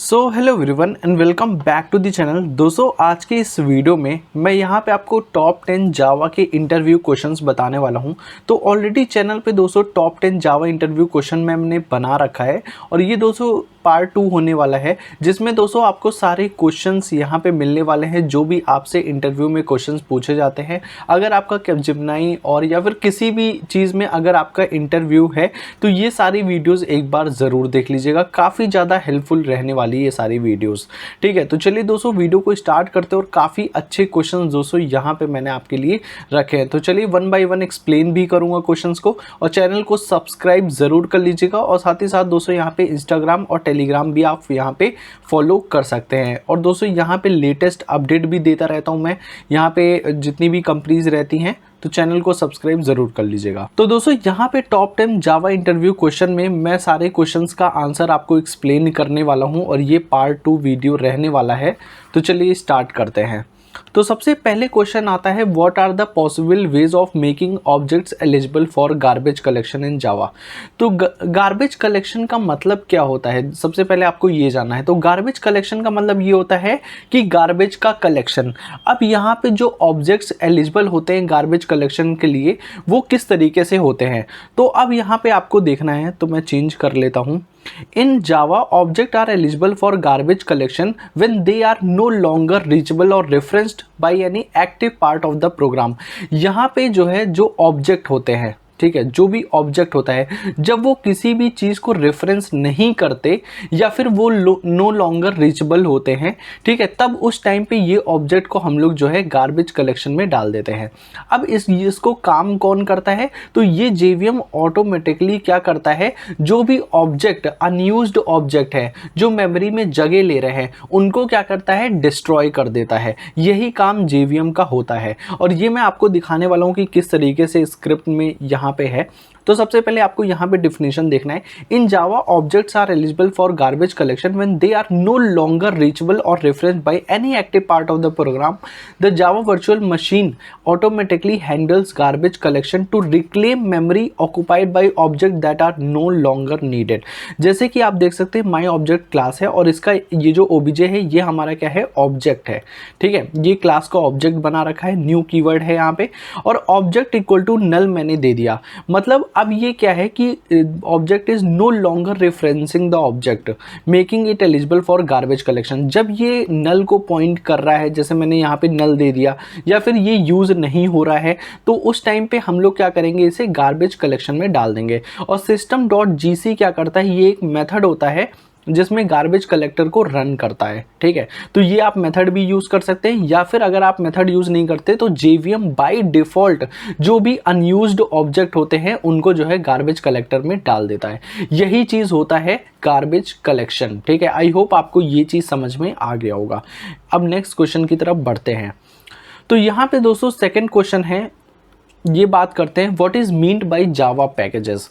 So hello everyone and welcome back to the channel. दोस्तों आज के इस वीडियो में मैं यहाँ पे आपको टॉप 10 जावा के इंटरव्यू क्वेश्चंस बताने वाला हूँ। तो ऑलरेडी चैनल पे दोस्तों टॉप 10 जावा इंटरव्यू क्वेश्चन मैंने बना रखा है और ये दोस्तों पार्ट 2 होने वाला है, जिसमें दोस्तों आपको सारे क्वेश्चंस यहाँ पे मिलने वाले हैं जो भी आपसे इंटरव्यू में क्वेश्चंस पूछे जाते हैं। अगर आपका कैपजेमिनी और या फिर किसी भी चीज़ में अगर आपका इंटरव्यू है तो ये सारी वीडियोस एक बार ज़रूर देख लीजिएगा, काफ़ी ज़्यादा हेल्पफुल रहने वाली ये सारी वीडियोस। ठीक है, तो चलिए दोस्तों वीडियो को स्टार्ट करते हैं और काफ़ी अच्छे क्वेश्चन दोस्तों यहाँ पे मैंने आपके लिए रखे हैं। तो चलिए वन बाय वन एक्सप्लेन भी करूँगा क्वेश्चंस को, और चैनल को सब्सक्राइब ज़रूर कर लीजिएगा। और साथ ही साथ दोस्तों यहाँ पे इंस्टाग्राम और टेलीग्राम भी आप यहाँ पे फॉलो कर सकते हैं। और दोस्तों यहाँ पे लेटेस्ट अपडेट भी देता रहता हूँ मैं, यहाँ पे जितनी भी कंपनीज रहती हैं, तो चैनल को सब्सक्राइब जरूर कर लीजिएगा। तो दोस्तों यहाँ पे टॉप 10 जावा इंटरव्यू क्वेश्चन में मैं सारे क्वेश्चंस का आंसर आपको एक्सप्लेन करने वाला हूँ और ये पार्ट 2 वीडियो रहने वाला है। तो चलिए स्टार्ट करते हैं। तो सबसे पहले क्वेश्चन आता है, what are the possible ways of making objects eligible for garbage collection in Java. तो गार्बेज कलेक्शन का मतलब क्या होता है, सबसे पहले आपको ये जानना है। तो गार्बेज कलेक्शन का मतलब ये होता है कि गार्बेज का कलेक्शन। अब यहाँ पे जो ऑब्जेक्ट्स एलिजिबल होते हैं गार्बेज कलेक्शन के लिए वो किस तरीके से होते हैं, तो अब यहाँ पे आपको देखना है। तो मैं चेंज कर लेता हूँ। In Java, objects are eligible for garbage collection when they are no longer reachable or referenced by any active part of the program। यहाँ पे जो है जो ऑब्जेक्ट होते हैं, ठीक है, जो भी ऑब्जेक्ट होता है जब वो किसी भी चीज़ को रेफरेंस नहीं करते या फिर वो नो लॉन्गर रीचेबल होते हैं, ठीक है, तब उस टाइम पे ये ऑब्जेक्ट को हम लोग जो है गार्बेज कलेक्शन में डाल देते हैं। अब इसको काम कौन करता है, तो ये जेवीएम ऑटोमेटिकली क्या करता है, जो भी ऑब्जेक्ट अनयूज्ड ऑब्जेक्ट है जो मेमोरी में जगह ले रहे हैं उनको क्या करता है, डिस्ट्रॉय कर देता है। यही काम जेवीएम का होता है और ये मैं आपको दिखाने वाला हूँ कि किस तरीके से स्क्रिप्ट में यहाँ पे है। तो सबसे पहले आपको यहाँ पे डिफिनेशन देखना है। In Java objects are eligible for garbage collection when they are no longer reachable or referenced by any active part of the program. The Java virtual machine automatically handles garbage collection to reclaim memory occupied by object that are no longer needed. जैसे कि आप देख सकते हैं माई object class है और इसका ये जो ओबीजे है ये हमारा क्या है, ऑब्जेक्ट है। ठीक है, ये क्लास का ऑब्जेक्ट बना रखा है, न्यू कीवर्ड है यहाँ पे, और ऑब्जेक्ट इक्वल टू नल मैंने दे दिया। मतलब अब ये क्या है कि object is no longer referencing the object making it eligible for garbage collection. जब ये नल को पॉइंट कर रहा है, जैसे मैंने यहाँ पे नल दे दिया, या फिर ये यूज नहीं हो रहा है, तो उस टाइम पे हम लोग क्या करेंगे, इसे गार्बेज कलेक्शन में डाल देंगे। और system.gc क्या करता है, ये एक मेथड होता है जिसमें गार्बेज कलेक्टर को रन करता है। ठीक है, तो ये आप मेथड भी यूज कर सकते हैं, या फिर अगर आप मेथड यूज नहीं करते तो जेवीएम बाय डिफॉल्ट जो भी अनयूज्ड ऑब्जेक्ट होते हैं उनको जो है गार्बेज कलेक्टर में डाल देता है। यही चीज होता है गार्बेज कलेक्शन। ठीक है, आई होप आपको ये चीज समझ में आ गया होगा। अब नेक्स्ट क्वेश्चन की तरफ बढ़ते हैं। तो यहाँ पे दोस्तों सेकेंड क्वेश्चन है, ये बात करते हैं what is meant by Java packages.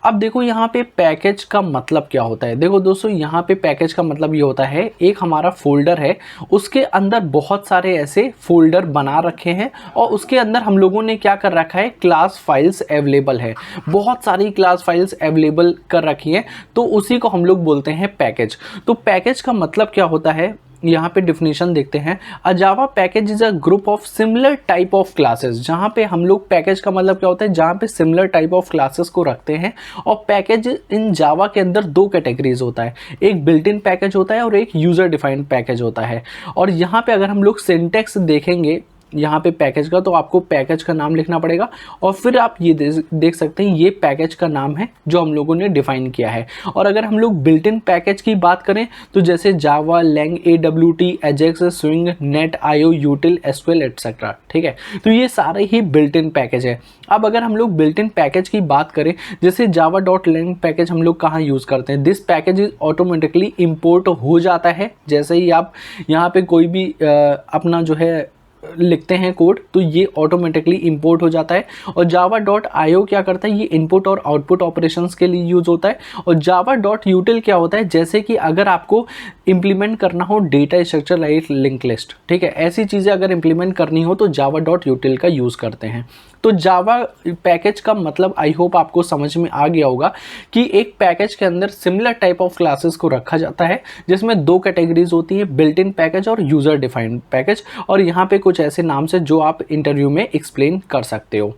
अब देखो यहाँ पे पैकेज का मतलब क्या होता है। देखो दोस्तों यहाँ पे पैकेज का मतलब ये होता है, एक हमारा फोल्डर है, उसके अंदर बहुत सारे ऐसे फोल्डर बना रखे हैं और उसके अंदर हम लोगों ने क्या कर रखा है, क्लास फाइल्स अवेलेबल है, बहुत सारी क्लास फाइल्स अवेलेबल कर रखी हैं, तो उसी को हम लोग बोलते हैं पैकेज। तो पैकेज का मतलब क्या होता है, यहाँ पे डिफिनेशन देखते हैं। A Java package is a group of similar type of classes. जहाँ पे हम लोग पैकेज का मतलब क्या होता है, जहाँ पे सिमिलर टाइप ऑफ क्लासेस को रखते हैं। और पैकेज इन जावा के अंदर दो कैटेगरीज होता है, एक बिल्ट इन पैकेज होता है और एक यूजर डिफाइंड पैकेज होता है। और यहाँ पे अगर हम लोग सिंटैक्स देखेंगे यहाँ पे पैकेज का, तो आपको पैकेज का नाम लिखना पड़ेगा और फिर आप ये देख सकते हैं ये पैकेज का नाम है जो हम लोगों ने डिफाइन किया है। और अगर हम लोग बिल्ट इन पैकेज की बात करें तो जैसे Java, lang, AWT, Ajax, swing, net, IO, util, SQL etcetera. ठीक है, तो ये सारे ही बिल्ट इन पैकेज है। अब अगर हम लोग बिल्ट इन पैकेज की बात करें, जैसे java.lang पैकेज हम लोग कहाँ यूज़ करते हैं, this package is automatically import हो जाता है। जैसे ही आप यहाँ पे कोई भी अपना जो है लिखते हैं कोड तो ये ऑटोमेटिकली इंपोर्ट हो जाता है। और java.io क्या करता है, ये इनपुट और आउटपुट ऑपरेशंस के लिए यूज होता है। और java.util क्या होता है, जैसे कि अगर आपको इंप्लीमेंट करना हो data structure like link list, ठीक है, ऐसी चीज़ें अगर इंप्लीमेंट करनी हो तो java.util का यूज़ करते हैं। तो जावा पैकेज का मतलब आई होप आपको समझ में आ गया होगा कि एक पैकेज के अंदर सिमिलर टाइप ऑफ क्लासेस को रखा जाता है, जिसमें दो कैटेगरीज होती है, बिल्ट इन पैकेज और यूजर डिफाइंड पैकेज। और यहाँ पे कुछ ऐसे नाम से जो आप इंटरव्यू में एक्सप्लेन कर सकते हो,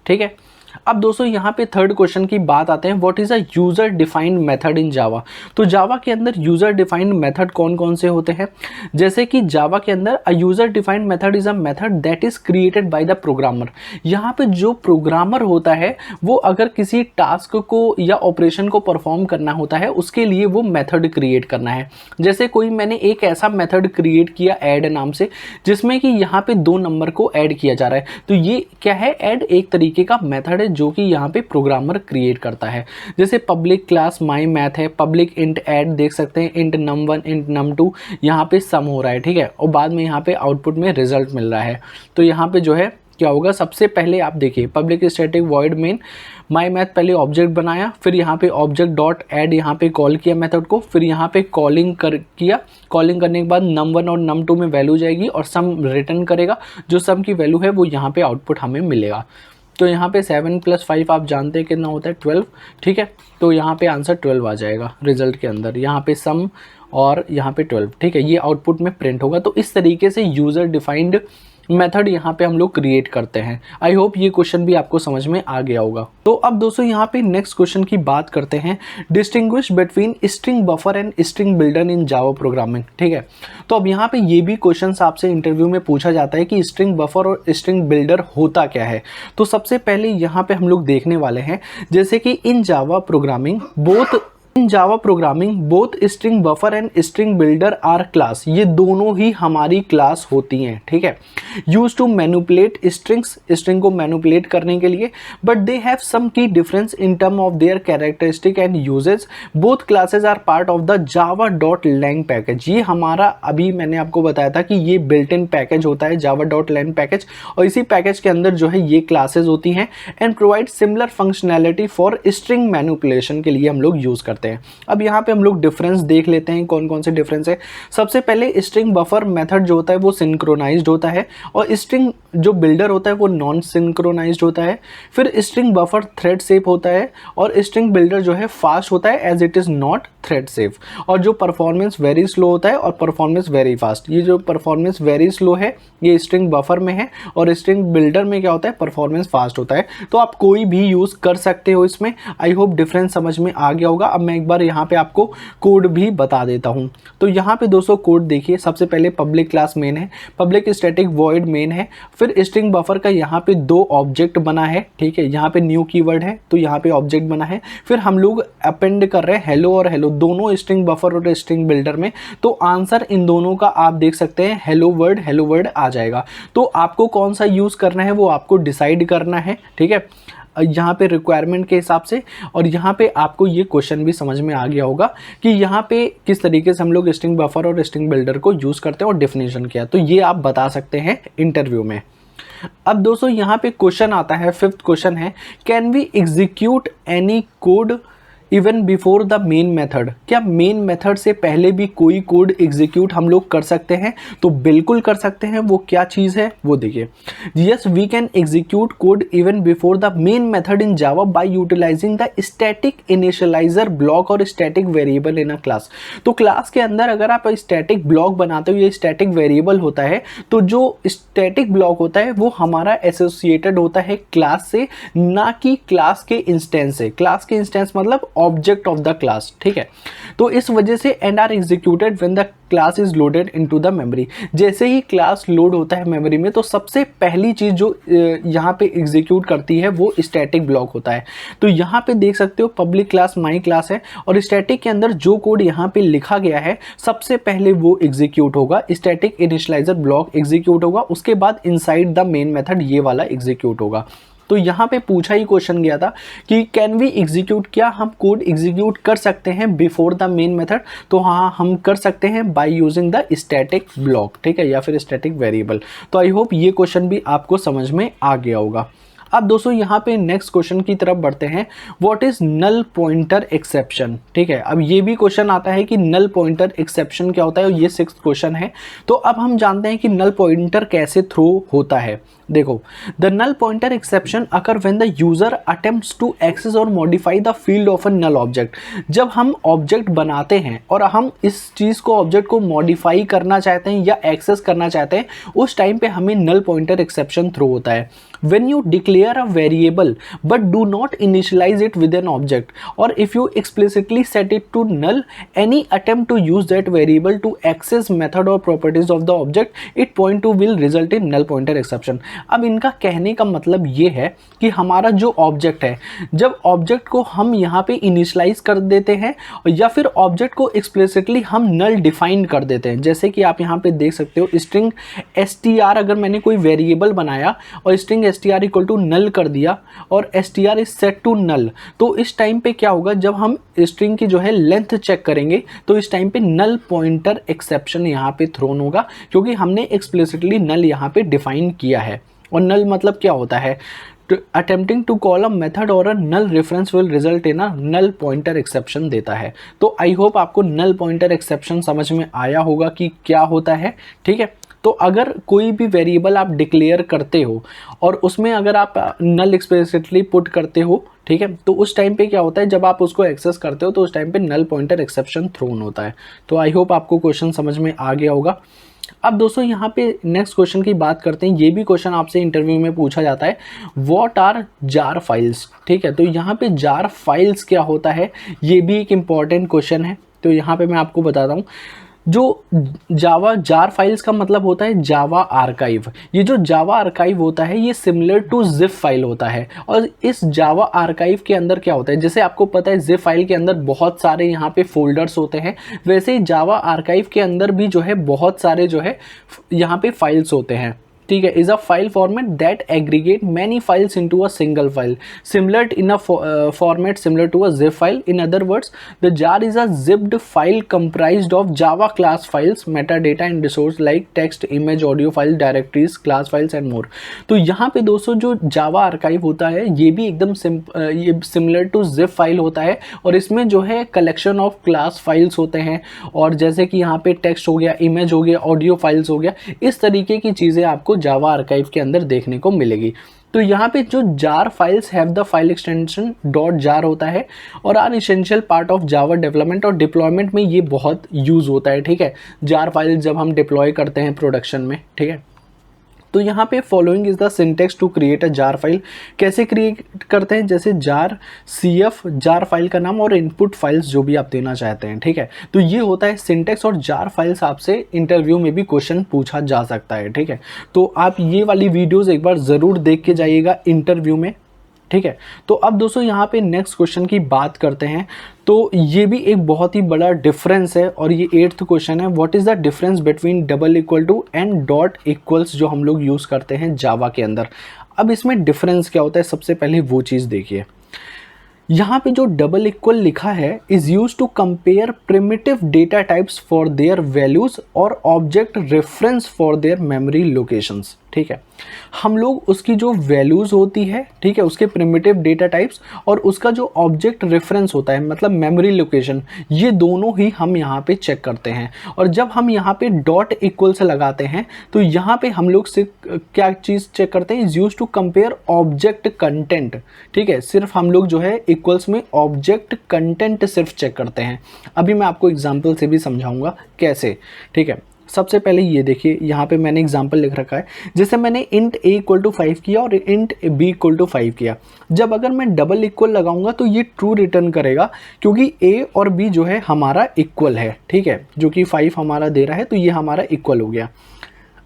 ठीक है। अब दोस्तों यहाँ पे थर्ड क्वेश्चन की बात आते हैं, what is a user defined method in Java. तो जावा के अंदर यूजर डिफाइंड मेथड कौन कौन से होते हैं, जैसे कि जावा के अंदर अ user defined method is a method that is created by the programmer. यहाँ पे जो प्रोग्रामर होता है वो अगर किसी टास्क को या ऑपरेशन को परफॉर्म करना होता है, उसके लिए वो मेथड क्रिएट करना है। जैसे कोई मैंने एक ऐसा मेथड क्रिएट किया ऐड नाम से, जिसमें कि यहाँ पे 2 नंबर को ऐड किया जा रहा है, तो ये क्या है, ऐड एक तरीके का मेथड है जो कि यहाँ पे प्रोग्रामर क्रिएट करता है। जैसे पब्लिक क्लास माई मैथ है, पब्लिक इंट ऐड देख सकते हैं, इंट num1 इंट num2, यहाँ पे सम हो रहा है, ठीक है, और बाद में यहाँ पे आउटपुट में रिजल्ट मिल रहा है। तो यहाँ पे जो है क्या होगा, सबसे पहले आप देखिए पब्लिक स्टैटिक वॉइड मेन माई मैथ, पहले ऑब्जेक्ट बनाया, फिर यहाँ पे ऑब्जेक्ट डॉट ऐड यहाँ पे कॉल किया मेथड को, फिर यहाँ पे कॉलिंग किया, कॉलिंग करने के बाद num1 और num2 में वैल्यू जाएगी और सम रिटर्न करेगा, जो सम की वैल्यू है वो यहाँ पे आउटपुट हमें मिलेगा। तो यहाँ पे 7 + 5 आप जानते हैं कितना होता है, 12, ठीक है। तो यहाँ पे आंसर 12 आ जाएगा रिजल्ट के अंदर, यहाँ पे सम और यहाँ पे 12, ठीक है, ये आउटपुट में प्रिंट होगा। तो इस तरीके से यूज़र डिफाइंड मेथड यहाँ पे हम लोग क्रिएट करते हैं। आई होप ये क्वेश्चन भी आपको समझ में आ गया होगा। तो अब दोस्तों यहाँ पे नेक्स्ट क्वेश्चन की बात करते हैं, distinguish between string buffer and string builder in Java programming, ठीक है। तो अब यहाँ पे ये भी क्वेश्चन आपसे इंटरव्यू में पूछा जाता है कि स्ट्रिंग बफर और स्ट्रिंग बिल्डर होता क्या है। तो सबसे पहले यहाँ पे हम लोग देखने वाले हैं, जैसे कि in Java programming both string buffer and string builder are class, ये दोनों ही हमारी क्लास होती हैं, ठीक है, use to manipulate strings, string को मैनिपुलेट करने के लिए, but they have some key difference in term of their characteristic and usages. Both classes are part of the java.lang package. ये हमारा अभी मैंने आपको बताया था कि ये बिल्ट इन पैकेज होता है java.lang पैकेज, और इसी पैकेज के अंदर जो है ये क्लासेज होती हैं and provide similar functionality for string manipulation के लिए हम लोग यूज करते हैं। अब यहाँ पे हम लोग डिफरेंस देख लेते हैं, कौन कौन से डिफरेंस है। सबसे पहले स्ट्रिंग बफर मेथड जो होता है वो सिंक्रोनाइज्ड होता है, और स्ट्रिंग जो बिल्डर होता है वो नॉन सिंक्रोनाइज्ड होता है। फिर स्ट्रिंग बफर थ्रेड सेफ होता है, और स्ट्रिंग बिल्डर जो है फास्ट होता है as it is not thread safe. और जो परफॉर्मेंस वेरी स्लो होता है और परफॉर्मेंस वेरी फास्ट, ये जो परफॉर्मेंस वेरी स्लो है ये स्ट्रिंग बफर में है, और स्ट्रिंग बिल्डर में क्या होता है, परफॉर्मेंस फास्ट होता है। तो आप कोई भी यूज कर सकते हो इसमें। आई होप डिफरेंस समझ में आ गया होगा। अब मैं एक बार यहाँ पे आपको कोड भी बता देता हूँ। तो यहाँ पे दोस्तों कोड देखिए, सबसे पहले पब्लिक क्लास मेन है, पब्लिक स्टैटिक वॉइड मेन है, फिर स्ट्रिंग बफर का यहाँ पे 2 ऑब्जेक्ट बना है, ठीक है, यहाँ पे न्यू कीवर्ड है तो यहाँ पे ऑब्जेक्ट बना है। फिर हम लोग अपेंड कर रहे हैं हेलो और हेलो दोनों स्ट्रिंग बफर और स्ट्रिंग बिल्डर में। तो आंसर इन दोनों का आप देख सकते हैं हेलो वर्ड आ जाएगा। तो आपको कौन सा यूज करना है वो आपको डिसाइड करना है, ठीक है, यहाँ पे रिक्वायरमेंट के हिसाब से। और यहाँ पे आपको ये क्वेश्चन भी समझ में आ गया होगा कि यहाँ पे किस तरीके से हम लोग स्ट्रिंग बफर और स्ट्रिंग बिल्डर को यूज करते हैं और डेफिनेशन क्या है, तो ये आप बता सकते हैं इंटरव्यू में। अब दोस्तों यहाँ पे क्वेश्चन आता है, 5th क्वेश्चन है, can we execute any code even before the main method. क्या मेन मेथड से पहले भी कोई कोड एग्जीक्यूट हम लोग कर सकते हैं? तो बिल्कुल कर सकते हैं। वो क्या चीज़ है वो देखिए, yes we can execute code even before the main method in Java by utilising the static initialiser block और static variable in a class. तो क्लास के अंदर अगर आप स्टैटिक ब्लॉक बनाते हो, ये स्टैटिक वेरिएबल होता है, तो जो स्टैटिक ब्लॉक होता है वो हमारा एसोसिएटेड होता है क्लास से, ना कि क्लास के इंस्टेंस से। क्लास के इंस्टेंस मतलब ऑब्जेक्ट ऑफ द क्लास, ठीक है। तो इस वजह से and are executed when the class is loaded into the memory. जैसे ही क्लास लोड होता है मेमोरी में, तो सबसे पहली चीज जो यहाँ पे एग्जीक्यूट करती है वो स्टैटिक ब्लॉक होता है। तो यहाँ पे देख सकते हो पब्लिक क्लास माई क्लास है, और स्टैटिक के अंदर जो कोड यहाँ पे लिखा गया है सबसे पहले वो एग्जीक्यूट होगा, स्टैटिक इनिशियलाइजर ब्लॉक एग्जीक्यूट होगा, उसके बाद इनसाइड द मेन मेथड ये वाला एग्जीक्यूट होगा। तो यहाँ पे पूछा ही क्वेश्चन गया था कि कैन वी एग्जीक्यूट, क्या हम कोड एग्जीक्यूट कर सकते हैं बिफोर द मेन मेथड। तो हाँ, हम कर सकते हैं by using the static block, ठीक है, या फिर स्टैटिक वेरिएबल। तो आई होप ये क्वेश्चन भी आपको समझ में आ गया होगा। अब दोस्तों यहाँ पे नेक्स्ट क्वेश्चन की तरफ बढ़ते हैं। What is null pointer exception, ठीक है। अब ये भी क्वेश्चन आता है कि नल पॉइंटर एक्सेप्शन क्या होता है, और ये 6th क्वेश्चन है। तो अब हम जानते हैं कि नल पॉइंटर कैसे थ्रो होता है। देखो, the null pointer exception occur when the user attempts to access or modify the field of a null object. जब हम ऑब्जेक्ट बनाते हैं और हम इस चीज़ को, ऑब्जेक्ट को मॉडिफाई करना चाहते हैं या एक्सेस करना चाहते हैं, उस टाइम पे हमें नल पॉइंटर एक्सेप्शन थ्रो होता है। when you declare a variable but do not initialize it with an object, or if you explicitly set it to null, any attempt to use that variable to access method or properties of the object it point to will result in null pointer exception। अब इनका कहने का मतलब ये है कि हमारा जो ऑब्जेक्ट है, जब ऑब्जेक्ट को हम यहाँ पे इनिशियलाइज कर देते हैं या फिर ऑब्जेक्ट को एक्सप्लिसिटली हम नल डिफाइन कर देते हैं, जैसे कि आप यहाँ पे देख सकते हो स्ट्रिंग str, अगर मैंने कोई वेरिएबल बनाया और string str equal to null कर दिया और str is set to null, तो इस टाइम पे क्या होगा, जब हम स्ट्रिंग की जो है लेंथ चेक करेंगे तो इस टाइम पे नल पॉइंटर एक्सेप्शन यहाँ पे थ्रोन होगा, क्योंकि हमने एक्सप्लिसिटली नल यहाँ पे डिफाइन किया है। और नल मतलब क्या होता है, attempting to call a method और a null reference will result in a null pointer exception देता है। तो आई होप आपको नल पॉइंटर एक्सेप्शन समझ में आया होगा कि क्या होता है, ठीक है। तो अगर कोई भी वेरिएबल आप डिक्लेयर करते हो और उसमें अगर आप नल एक्सप्लिसिटली पुट करते हो, ठीक है, तो उस टाइम पे क्या होता है, जब आप उसको एक्सेस करते हो तो उस टाइम पे नल पॉइंटर एक्सेप्शन थ्रोन होता है। तो आई होप आपको क्वेश्चन समझ में आ गया होगा। अब दोस्तों यहाँ पे नेक्स्ट क्वेश्चन की बात करते हैं। ये भी क्वेश्चन आपसे इंटरव्यू में पूछा जाता है, व्हाट आर जार फाइल्स, ठीक है। तो यहाँ पे जार फाइल्स क्या होता है, ये भी एक इम्पॉर्टेंट क्वेश्चन है। तो यहाँ पे मैं आपको बताता हूँ, जो जावा जार फाइल्स का मतलब होता है जावा आर्काइव। ये जो जावा आर्काइव होता है ये सिमिलर टू जिप फाइल होता है। और इस जावा आर्काइव के अंदर क्या होता है, जैसे आपको पता है जिप फाइल के अंदर बहुत सारे यहाँ पे फोल्डर्स होते हैं, वैसे ही जावा आर्काइव के अंदर भी जो है बहुत सारे जो है यहाँ पे फाइल्स होते हैं, ठीक है। Is a file format that aggregate many files into a single file similar in a format similar to a zip file. In other words the JAR is a zipped file comprised of Java class files, metadata and resource like text, image, audio file, directories, class files and more. तो यहाँ पे दोस्तों जो जावा archive होता है ये भी एकदम ये सिमिलर टू जिप फाइल होता है, और इसमें जो है कलेक्शन ऑफ क्लास फाइल्स होते हैं, और जैसे कि यहाँ पे टेक्स्ट हो गया, इमेज हो गया, ऑडियो फाइल्स हो गया, इस तरीके की चीज़ें आपको जावा आर्काइव के अंदर देखने को मिलेगी। तो यहाँ पे जो JAR files have the file extension dot JAR होता है और are essential part of Java development और डिप्लॉयमेंट में ये बहुत यूज होता है, ठीक है। जार फाइल जब हम डिप्लॉय करते हैं प्रोडक्शन में, ठीक है। तो यहाँ पे following is the syntax to create a JAR file. कैसे क्रिएट करते हैं, जैसे जार CF जार फाइल का नाम और इनपुट फाइल्स जो भी आप देना चाहते हैं, ठीक है। तो ये होता है सिंटेक्स, और जार फाइल्स आपसे इंटरव्यू में भी क्वेश्चन पूछा जा सकता है, ठीक है। तो आप ये वाली वीडियोस एक बार ज़रूर देख के जाइएगा इंटरव्यू में, ठीक है। तो अब दोस्तों यहाँ पे नेक्स्ट क्वेश्चन की बात करते हैं। तो ये भी एक बहुत ही बड़ा डिफरेंस है, और ये 8th क्वेश्चन है, what is the difference between double equal to and dot equals जो हम लोग यूज़ करते हैं जावा के अंदर। अब इसमें डिफरेंस क्या होता है, सबसे पहले वो चीज़ देखिए। यहाँ पे जो डबल इक्वल लिखा है is use to compare primitive data types for their values और object reference for their memory locations, ठीक है। हम लोग उसकी जो वैल्यूज होती है, ठीक है, उसके प्रिमिटिव डेटा टाइप्स और उसका जो ऑब्जेक्ट रेफरेंस होता है मतलब मेमोरी लोकेशन, ये दोनों ही हम यहाँ पे चेक करते हैं। और जब हम यहाँ पे डॉट इक्वल से लगाते हैं तो यहाँ पे हम लोग से क्या चीज़ चेक करते हैं, is use to compare object content, ठीक है। सिर्फ हम लोग जो है इक्वल्स में ऑब्जेक्ट कंटेंट सिर्फ चेक करते हैं। अभी मैं आपको एग्जाम्पल से भी समझाऊंगा कैसे, ठीक है। सबसे पहले ये देखिए, यहाँ पे मैंने एग्जांपल लिख रखा है, जैसे मैंने इंट a इक्वल टू 5 किया और इंट b इक्वल टू 5 किया। जब अगर मैं डबल इक्वल लगाऊंगा तो ये ट्रू रिटर्न करेगा, क्योंकि a और b जो है हमारा इक्वल है, ठीक है, जो कि 5 हमारा दे रहा है, तो ये हमारा इक्वल हो गया।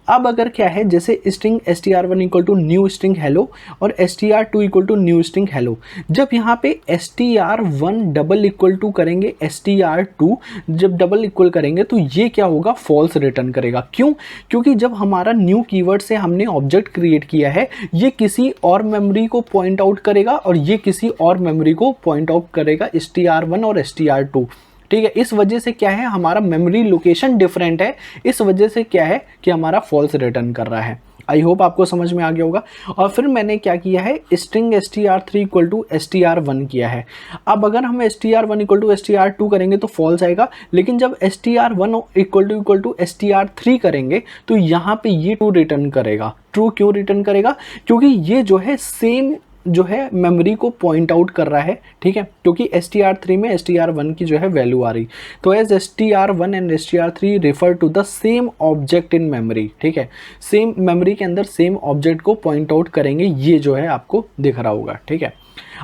अब अगर क्या है, जैसे string str1 equal to new string hello और str2 equal to new string hello, जब यहाँ पे str1 डबल इक्वल टू करेंगे str2, जब डबल इक्वल करेंगे तो ये क्या होगा, फॉल्स रिटर्न करेगा। क्यों? क्योंकि जब हमारा न्यू कीवर्ड से हमने ऑब्जेक्ट क्रिएट किया है, ये किसी और मेमोरी को पॉइंट आउट करेगा और ये किसी और मेमोरी को पॉइंट आउट करेगा, str1 और str2। ठीक है, इस वजह से क्या है, हमारा मेमोरी लोकेशन डिफरेंट है, इस वजह से क्या है कि हमारा फॉल्स रिटर्न कर रहा है। आई होप आपको समझ में आ गया होगा। और फिर मैंने क्या किया है, string str3 equal to str1 किया है। अब अगर हम str1 इक्वल टू str2 करेंगे तो फॉल्स आएगा, लेकिन जब str1 इक्वल टू str3 करेंगे तो यहाँ पे ये ट्रू रिटर्न करेगा। ट्रू क्यों रिटर्न करेगा? क्योंकि ये जो है सेम जो है मेमोरी को पॉइंट आउट कर रहा है। ठीक है, क्योंकि str3 में str1 की जो है वैल्यू आ रही, तो as str1 and str3 refer to the same object in memory. ठीक है, सेम मेमोरी के अंदर सेम ऑब्जेक्ट को पॉइंट आउट करेंगे, ये जो है आपको दिख रहा होगा। ठीक है,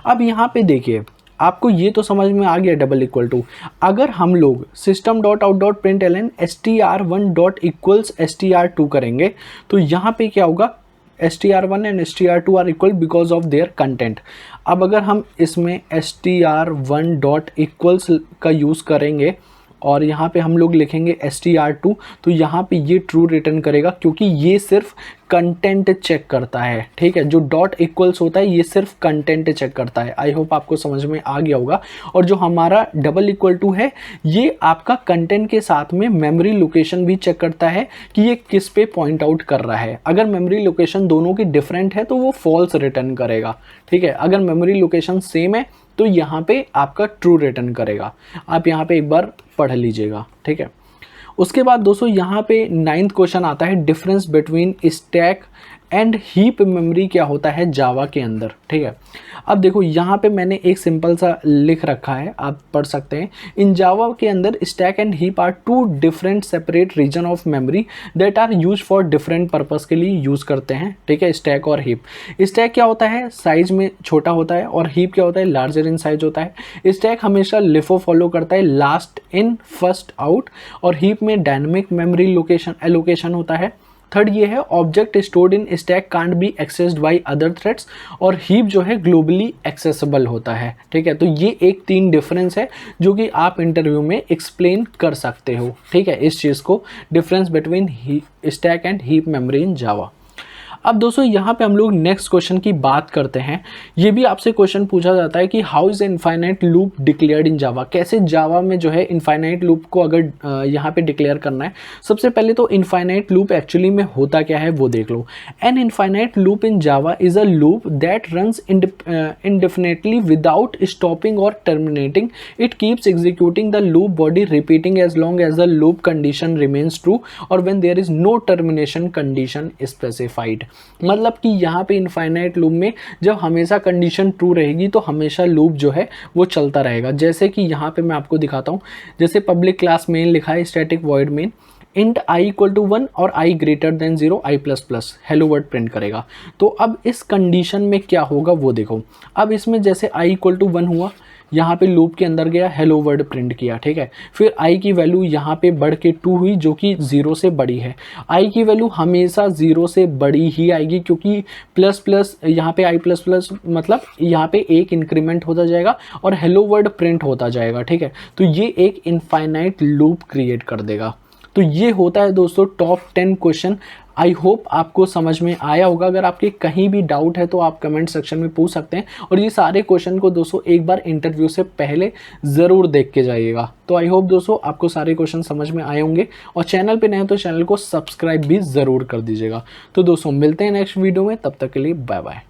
अब यहाँ पे देखिए, आपको ये तो समझ में आ गया डबल इक्वल टू। अगर हम लोग system dot out dot println str1 dot equals str2 करेंगे तो यहाँ पे क्या होगा, str1 and str2 are equal because of their content. अब अगर हम इसमें str1 डॉट इक्वल्स का यूज़ करेंगे और यहाँ पे हम लोग लिखेंगे str2, तो यहाँ पे ये ट्रू रिटर्न करेगा, क्योंकि ये सिर्फ कंटेंट चेक करता है। ठीक है, जो डॉट इक्वल्स होता है ये सिर्फ कंटेंट चेक करता है। आई होप आपको समझ में आ गया होगा। और जो हमारा डबल इक्वल टू है, ये आपका कंटेंट के साथ में मेमोरी लोकेशन भी चेक करता है कि ये किस पे पॉइंट आउट कर रहा है। अगर मेमोरी लोकेशन दोनों की डिफरेंट है तो वो फॉल्स रिटर्न करेगा। ठीक है, अगर मेमोरी लोकेशन सेम है तो यहाँ पे आपका ट्रू रिटर्न करेगा। आप यहाँ पे एक बार पढ़ लीजिएगा। ठीक है, उसके बाद दोस्तों यहाँ पे 9th क्वेश्चन आता है, difference between stack and heap memory क्या होता है जावा के अंदर। ठीक है, अब देखो यहाँ पे मैंने एक सिंपल सा लिख रखा है, आप पढ़ सकते हैं। इन जावा के अंदर stack and heap are two different separate region of memory that are use for different purpose के लिए यूज़ करते हैं। ठीक है, स्टैक और हीप। स्टैक क्या होता है, साइज में छोटा होता है, और हीप क्या होता है, लार्जर इन साइज होता है। स्टैक हमेशा लिफो फॉलो करता है, लास्ट इन फर्स्ट आउट, और हीप में डायनेमिक मेमोरी लोकेशन एलोकेशन होता है। थर्ड ये है, object stored in stack can't be accessed by other threads, और हीप जो है ग्लोबली एक्सेसिबल होता है। ठीक है, तो ये एक 3 डिफरेंस है जो कि आप इंटरव्यू में एक्सप्लेन कर सकते हो। ठीक है, इस चीज़ को, difference between stack and heap memory in Java. अब दोस्तों यहाँ पे हम लोग नेक्स्ट क्वेश्चन की बात करते हैं। ये भी आपसे क्वेश्चन पूछा जाता है कि how is infinite loop declared in Java, कैसे जावा में जो है इनफाइनाइट लूप को अगर यहाँ पे डिक्लेयर करना है। सबसे पहले तो इनफाइनाइट लूप एक्चुअली में होता क्या है वो देख लो। An infinite loop in Java is a loop that runs indefinitely without stopping or terminating. It keeps executing the loop body, repeating as long as the loop condition remains true or when there is no termination condition specified. मतलब कि यहाँ पे infinite loop में जब हमेशा condition true रहेगी तो हमेशा लूप जो है वो चलता रहेगा। जैसे कि यहाँ पे मैं आपको दिखाता हूँ, जैसे पब्लिक क्लास मेन लिखा है, static void main int I equal to 1 और I greater than 0 I plus plus hello world print करेगा। तो अब इस कंडीशन में क्या होगा वो देखो। अब इसमें जैसे आई इक्वल टू 1 हुआ, यहाँ पे लूप के अंदर गया, हेलो वर्ड प्रिंट किया। ठीक है, फिर आई की वैल्यू यहाँ पे बढ़ के 2 हुई जो कि 0 से बड़ी है। आई की वैल्यू हमेशा 0 से बड़ी ही आएगी क्योंकि प्लस प्लस यहाँ पे आई प्लस प्लस मतलब यहाँ पे एक इंक्रीमेंट होता जाएगा और हेलो वर्ड प्रिंट होता जाएगा। ठीक है, तो ये एक इनफाइनाइट लूप क्रिएट कर देगा। तो ये होता है दोस्तों टॉप 10 क्वेश्चन। आई होप आपको समझ में आया होगा। अगर आपके कहीं भी डाउट है तो आप कमेंट सेक्शन में पूछ सकते हैं, और ये सारे क्वेश्चन को दोस्तों एक बार इंटरव्यू से पहले ज़रूर देख के जाइएगा। तो आई होप दोस्तों आपको सारे क्वेश्चन समझ में आए होंगे, और चैनल पे नए हो तो चैनल को सब्सक्राइब भी ज़रूर कर दीजिएगा। तो दोस्तों मिलते हैं नेक्स्ट वीडियो में, तब तक के लिए बाय बाय।